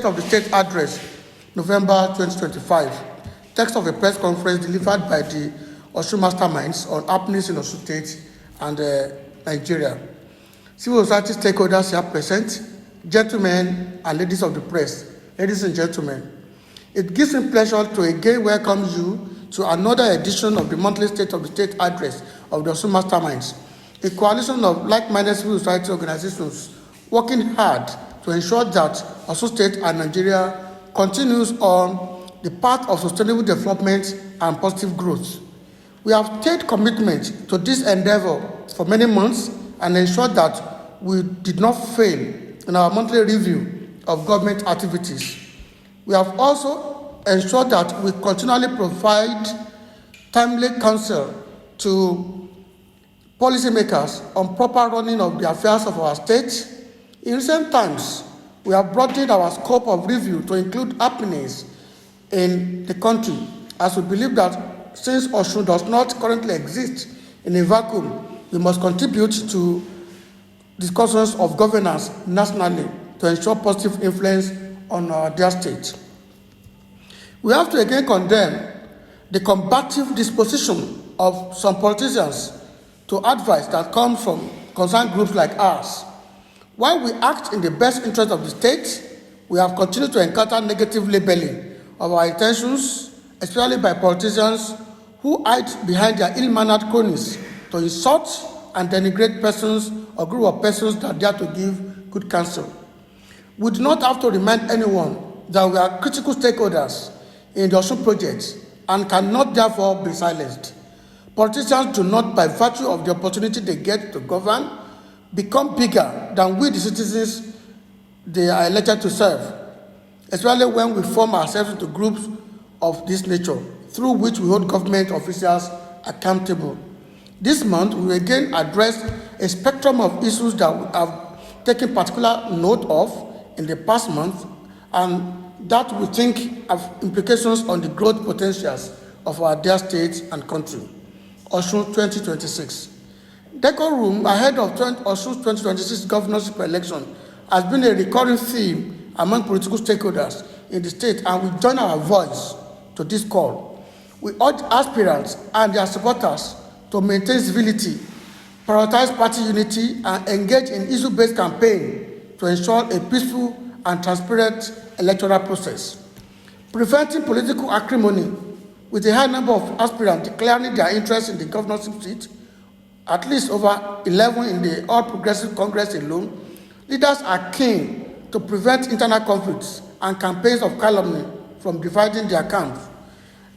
of the State Address, November 2025. Text of a press conference delivered by the Osun Masterminds on happenings in Osun State and Nigeria. Civil society stakeholders here present, gentlemen and ladies of the press, ladies and gentlemen, it gives me pleasure to again welcome you to another edition of the monthly State of the State Address of the Osun Masterminds, a coalition of like-minded civil society organizations working hard to ensure that Osun State and Nigeria continues on the path of sustainable development and positive growth. We have stayed commitment to this endeavor for many months and ensured that we did not fail in our monthly review of government activities. We have also ensured that we continually provide timely counsel to policymakers on proper running of the affairs of our state. In recent times, we have broadened our scope of review to include happenings in the country, as we believe that since Osun does not currently exist in a vacuum, we must contribute to discussions of governance nationally to ensure positive influence on our dear state. We have to again condemn the combative disposition of some politicians to advice that comes from concerned groups like ours. While we act in the best interest of the state, we have continued to encounter negative labeling of our intentions, especially by politicians who hide behind their ill-mannered cronies to insult and denigrate persons or group of persons that dare to give good counsel. We do not have to remind anyone that we are critical stakeholders in the Osun project and cannot therefore be silenced. Politicians do not, by virtue of the opportunity they get to govern, become bigger than we, the citizens they are elected to serve, especially when we form ourselves into groups of this nature, through which we hold government officials accountable. This month, we will again address a spectrum of issues that we have taken particular note of in the past month and that we think have implications on the growth potentials of our dear state and country. Osun 2026. Decorum ahead of Osun's 2026 governorship election has been a recurring theme among political stakeholders in the state, and we join our voice to this call. We urge aspirants and their supporters to maintain civility, prioritize party unity, and engage in issue-based campaign to ensure a peaceful and transparent electoral process. Preventing political acrimony with a high number of aspirants declaring their interest in the governorship seat, at least over 11 in the All Progressive Congress alone, leaders are keen to prevent internal conflicts and campaigns of calumny from dividing their camps.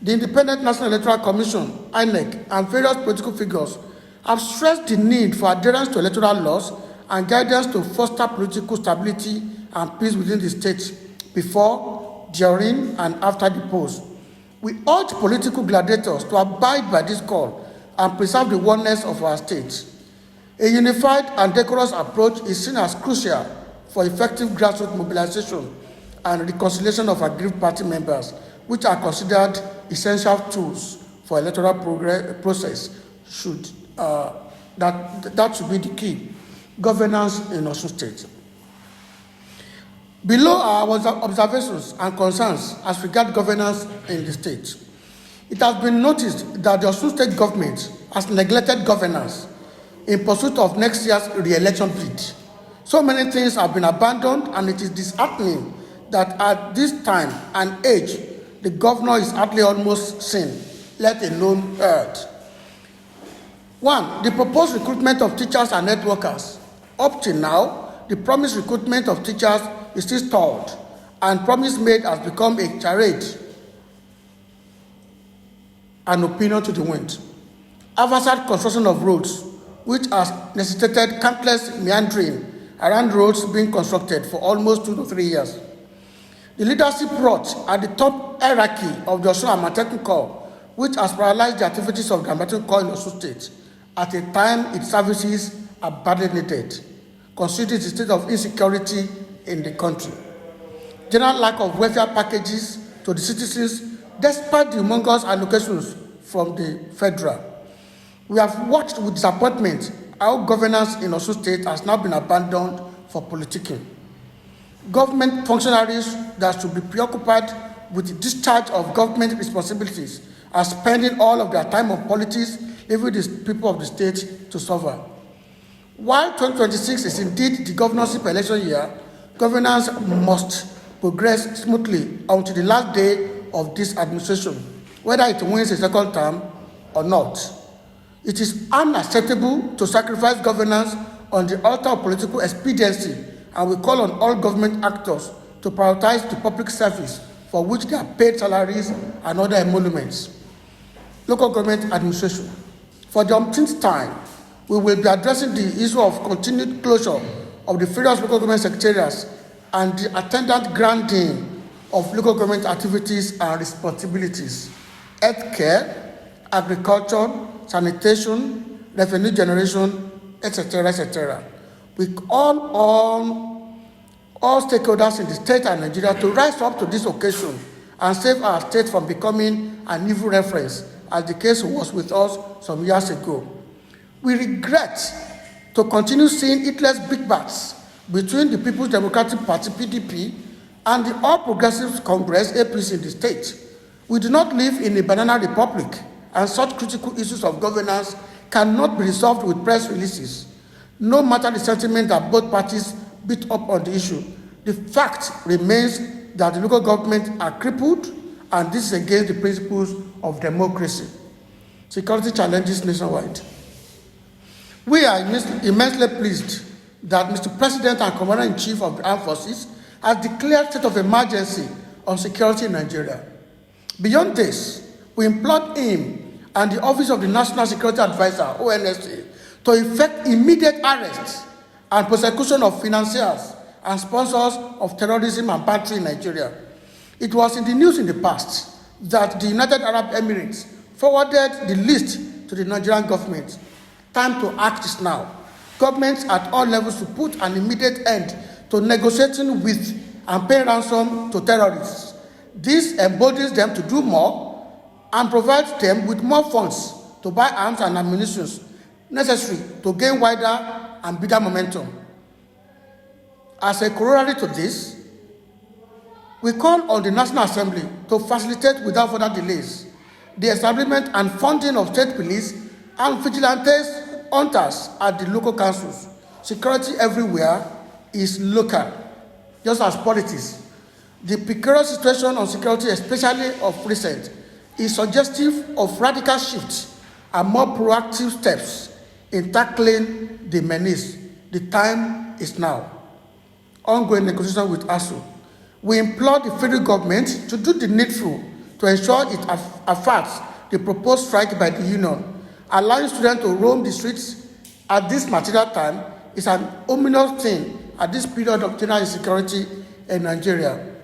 The Independent National Electoral Commission, INEC, and various political figures have stressed the need for adherence to electoral laws and guidance to foster political stability and peace within the state before, during, and after the polls. We urge political gladiators to abide by this call and preserve the oneness of our state. A unified and decorous approach is seen as crucial for effective grassroots mobilization and reconciliation of aggrieved party members, which are considered essential tools for electoral process. That should be the key. Governance in Osun State. Below are our observations and concerns as regards governance in the state. It has been noticed that the Osun State government has neglected governance in pursuit of next year's re-election bid. So many things have been abandoned, and it is disheartening that at this time and age, the governor is hardly almost seen, let alone heard. 1. The proposed recruitment of teachers and health workers. Up till now, the promised recruitment of teachers is still stalled, and promise made has become a charade, an opinion to the wind. Haphazard construction of roads, which has necessitated countless meandering around roads being constructed for almost 2 to 3 years. The leadership rot at the top hierarchy of the Osun Amatekun Corps, which has paralyzed the activities of the Amatekun Corps in Osun State at a time its services are badly needed, considering the state of insecurity in the country. General lack of welfare packages to the citizens despite the humongous allocations from the federal. We have watched with disappointment how governance in Osun State has now been abandoned for politicking. government functionaries that should be preoccupied with the discharge of government responsibilities are spending all of their time on politics, leaving the people of the state to suffer. While 2026 is indeed the governorship election year, governance must progress smoothly until the last day of this administration, whether it wins a second term or not. It is unacceptable to sacrifice governance on the altar of political expediency, and we call on all government actors to prioritize the public service for which they are paid salaries and other emoluments. Local government administration. For the umpteenth time, we will be addressing the issue of continued closure of the various local government secretariats and the attendant granting of local government activities and responsibilities, healthcare, agriculture, sanitation, revenue generation, etc., etc. We call on all stakeholders in the state and Nigeria to rise up to this occasion and save our state from becoming an evil reference, as the case was with us some years ago. We regret to continue seeing Hitler's big bats between the People's Democratic Party, PDP, and the All Progressives Congress, APC, in the state. We do not live in a banana republic, and such critical issues of governance cannot be resolved with press releases. No matter the sentiment that both parties beat up on the issue, the fact remains that the local governments are crippled, and this is against the principles of democracy. Security challenges nationwide. We are immensely pleased that Mr. President and Commander-in-Chief of the Armed Forces has declared state of emergency on security in Nigeria. Beyond this, we implored him and the Office of the National Security Advisor, ONSA, to effect immediate arrests and prosecution of financiers and sponsors of terrorism and banditry in Nigeria. It was in the news in the past that the United Arab Emirates forwarded the list to the Nigerian government. Time to act is now. Governments at all levels to put an immediate end to negotiating with and paying ransom to terrorists. This emboldens them to do more and provides them with more funds to buy arms and ammunition necessary to gain wider and bigger momentum. As a corollary to this, we call on the National Assembly to facilitate without further delays the establishment and funding of state police and vigilantes hunters at the local councils. Security everywhere is local, just as politics. The precarious situation on security, especially of recent, is suggestive of radical shifts and more proactive steps in tackling the menace. The time is now. Ongoing negotiation with ASU. We implore the federal government to do the needful to ensure it affords the proposed strike by the union. Allowing students to roam the streets at this material time is an ominous thing at this period of general insecurity in Nigeria.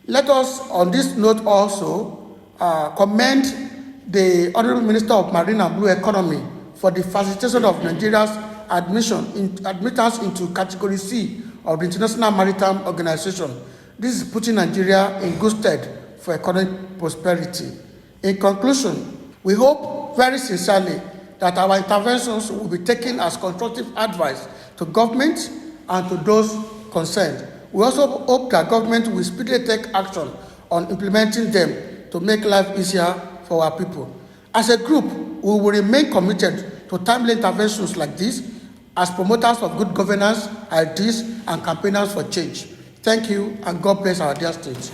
Let us, on this note also, commend the Honorable Minister of Marine and Blue Economy for the facilitation of Nigeria's admittance into Category C of the International Maritime Organization. This is putting Nigeria in good stead for economic prosperity. In conclusion, we hope very sincerely that our interventions will be taken as constructive advice to government and to those concerned. We also hope that government will speedily take action on implementing them to make life easier for our people. As a group, we will remain committed to timely interventions like this as promoters of good governance, ideas, and campaigners for change. Thank you, and God bless our dear state.